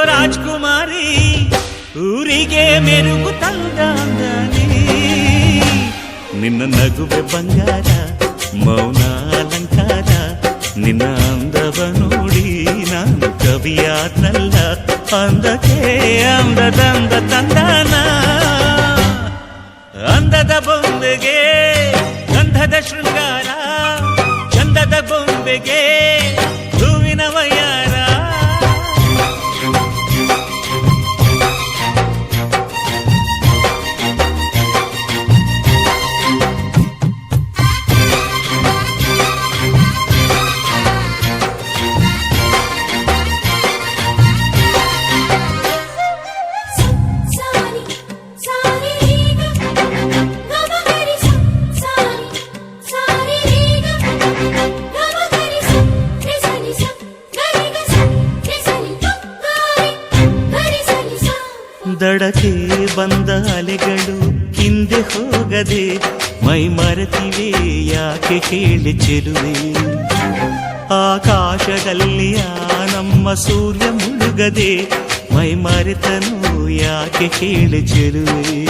ರಾಜ್ಕುಮಾರಿ ಊರಿಗೆ ಮೆರುಗು ತಂದಾನಿ ನಿನ್ನ ನಗುವೆ ಬಂಗಾರ ಮೌನ ಅಲಂಕಾರ ನಿನ್ನ ಅಂದವ ನೋಡಿ ನಾನು ಕವಿಯಾದ್ನಲ್ಲ ಅಂದಕ್ಕೆ ಅಂದದಂದ ತಂದಾನ ಅಂದದ ಬೊಂಬೆಗೆ ಗಂಧದ ಶೃಂಗಾರ ಚಂದದ ಬೊಂಬೆಗೆ ಹೂವಿನ ವಯ್ಯಾರ ದಡಕ್ಕೆ ಬಂದ ಅಲೆಗಳು ಹಿಂದೆ ಹೋಗದೆ ಮೈ ಮರೆತಿವೆ ಯಾಕೆ ಕೇಳಿ ಚೆಲುವೆ ಆಕಾಶದಲ್ಲಿ ನಮ್ಮ ಸೂರ್ಯ ಮುಳುಗದೆ ಮೈ ಮರೆತನು ಯಾಕೆ ಕೇಳಿ ಚೆಲುವೆ